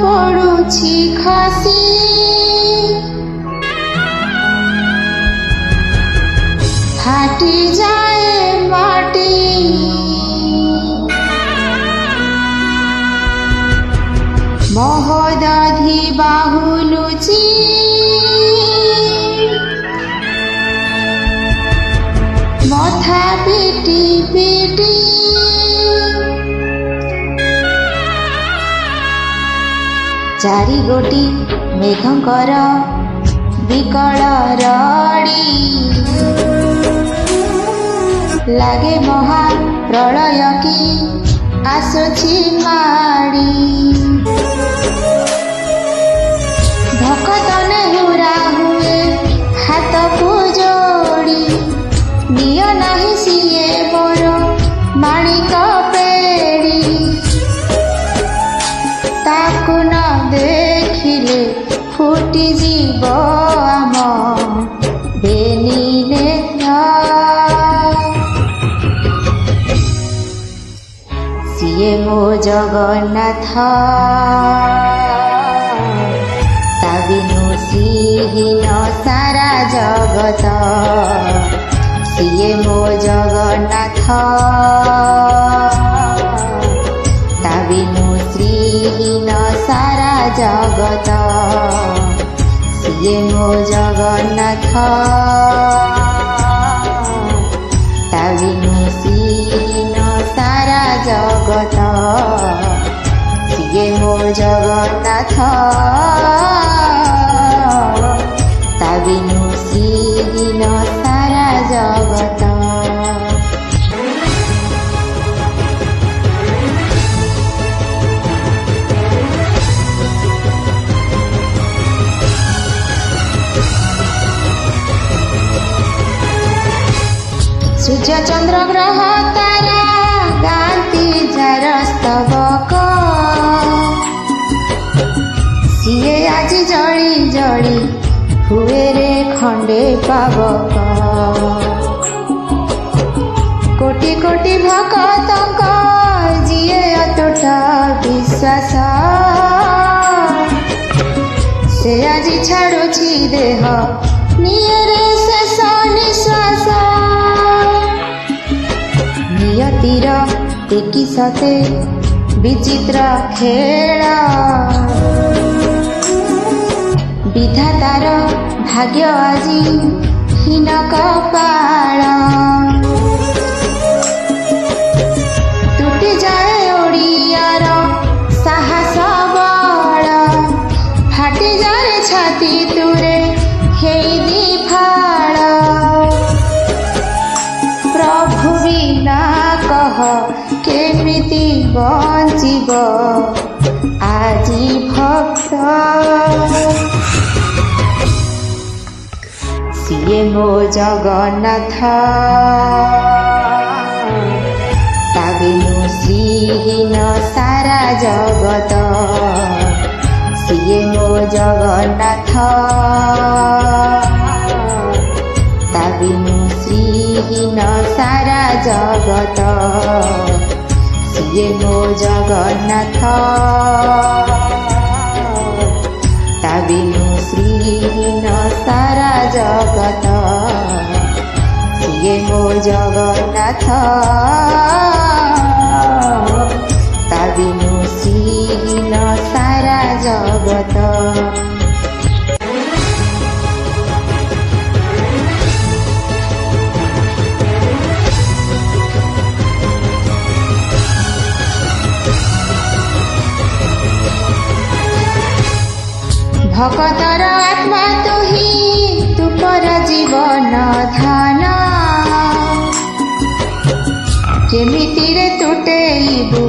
पड़ुछि खसी फाटी जाए माटी महोदधि बाहुलुची मथा पिटी पिटी चारि गोटी मेघंकर विकल रड़ी लागे महा प्रलय की आसुछि माड़ी भकत नेहुरा हुए हाथ को जोड़ी निय नाही सिए मोर माणिक पेड़ी ताकु न देखिले फुटी जीव आम बेनी नेत्र सिए मो जगन्नाथ ता बिनु श्रीहीन सारा जगत सिए मो जगन्नाथ ता बिनु श्रीहीन सारा जगत सिए मो जगन्नाथ ता बिनु श्रीहीन सारा जगत सिए मो जगन्नाथ ता बिनु श्रीहीन सारा जगत सूर्य चंद्र ग्रह तारा गांती जार स्तबक सिए आज जड़ी जड़ी हुए रे खंडे पावक कोटि कोटि भक्तंक जिए अतुट विश्वास से आज छाड़ुछि देह निये शेष निश्वास नियतिर एकी सते विचित्र खेल विधातार भाग्य आजी हीन कपाल टूटी जाए ओडियार साहस बल फाटी जाए छाती तुरे हेई दिफाल प्रभु बिना कह केमिति बंचिब आजी भक्त सिए मो जगन्नाथ ता बिनु श्रीहीन सारा जगत सिए मो जगन्नाथ ता बिनु श्रीहीन सारा जगत सिए मो जगन्नाथ ता बिनु श्रीहीन सारा जगत सिए मो जगन्नाथ ता बिनु श्रीहीन सारा जगत भकतर आत्मा तुही तू पर जीवन धान केमिति रे तुटेइबु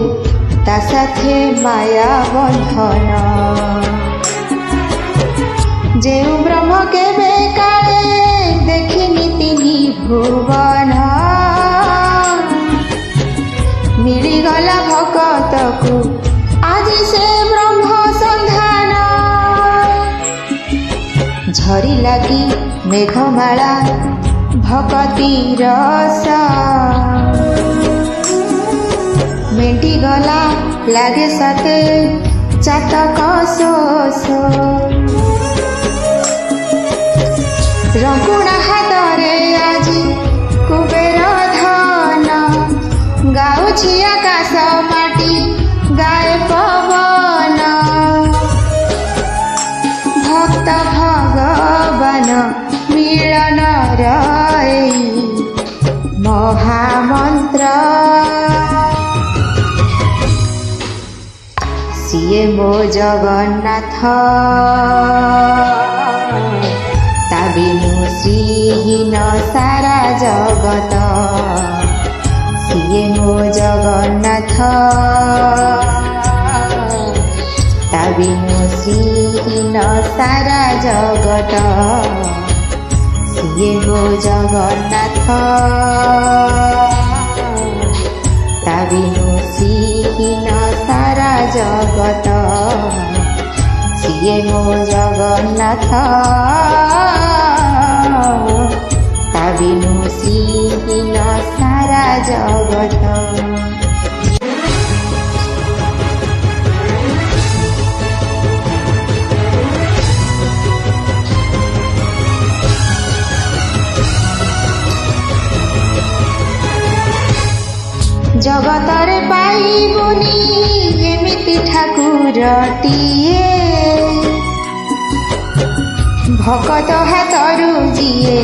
ता साथे माया बंधन जेउ ब्रह्म केबे काले देखिनि तिनि भुवन मिलिगला भकतकु आज से ब्रह्म संधान झरी लगी मेघमाला भक्ति रस मेटी गला लागे साथे ଚାତକ ଶୋଷ ରଙ୍ଗୁଣା ହାତରେ ଆଜି କୁବେର ଧନ ଗାଉଛି ଆକାଶ ମାଟି ଗାଏ ପବନ ଭକ୍ତ ଭଗବାନ ମିଳନର ଏଇ ମହାମନ୍ତ୍ର ସିଏ ମୋ ଜଗନ୍ନାଥ ତା ବିନୁ ଶ୍ରୀହୀନ ସାରା ଜଗତ ସିଏ ମୋ ଜଗନ୍ନାଥ ତା ବିନୁ ଶ୍ରୀହୀନ ସାରା ଜଗତ ସିଏ ମୋ ଜଗନ୍ନାଥ ତା ବିନୁ ଶ୍ରୀହୀନ ସାରା ଜଗତ ସିଏ ମୋ ଜଗନ୍ନାଥ ତା ବିନୁ ଶ୍ରୀହୀନ ସାରା ଜଗତ ଜଗତରେ ପାଇବୁନି ଏମିତି ଠାକୁରଟିଏ ଭକତ ହାତରୁ ଯିଏ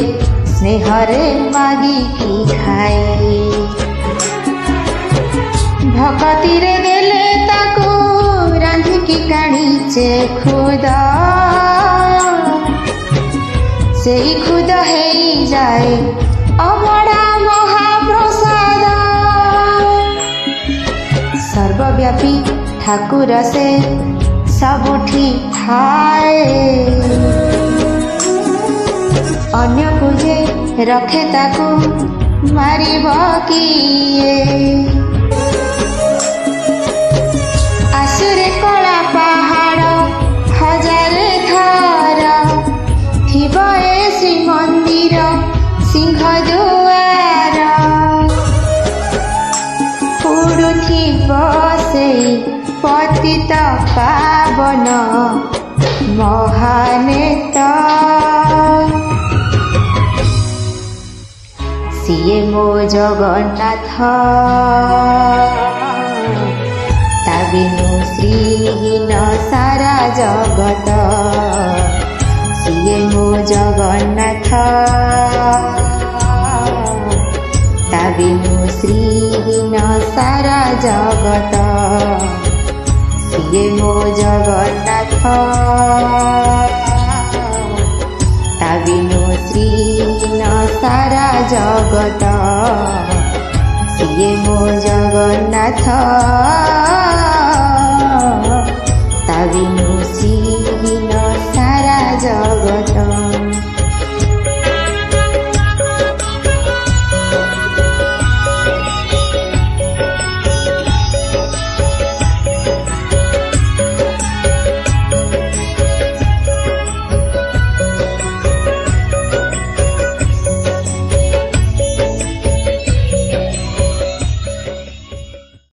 ସ୍ନେହରେ ମାଗିକି ଖାଏ ଭକତିରେ ଦେଲେ ତାକୁ ରାନ୍ଧିକି କାଣିଚେ ଖୁଦ ସେଇ ଖୁଦ ହେଇଯାଏ ଅବଢ଼ା ମହାପ୍ରସାଦ ସର୍ବବ୍ୟାପୀ ଠାକୁର ସେ ସବୁଠି ଥାଏ ଅନ୍ୟକୁ ଯେ ରଖେ ତାକୁ ମାରିବ କିଏ ଆସୁରେ କଳା ପାହାଡ଼ ହଜାରେ ଥର ଥିବ ଏ ଶ୍ରୀମନ୍ଦିର ସିଂହ ଦୁଆର ପୁଡ଼ୁଥିବ ସେଇ ପତିତ ପାବନ ମହାନେତା ସିଏ ମୋ ଜଗନ୍ନାଥ ତା ବିନୁ ଶ୍ରୀହୀନ ସାରା ଜଗତ ସିଏ ମୋ ଜଗନ୍ନାଥ ତା ବିନୁ ଶ୍ରୀହୀନ ସାରା ଜଗତ ସିଏ ମୋ ଜଗନ୍ନାଥ ତା ବିନୁ ଶ୍ରୀହୀନ ସାରା ଜଗତ ସିଏ ମୋ ଜଗନ୍ନାଥ ତା ବିନୁ ଶ୍ରୀ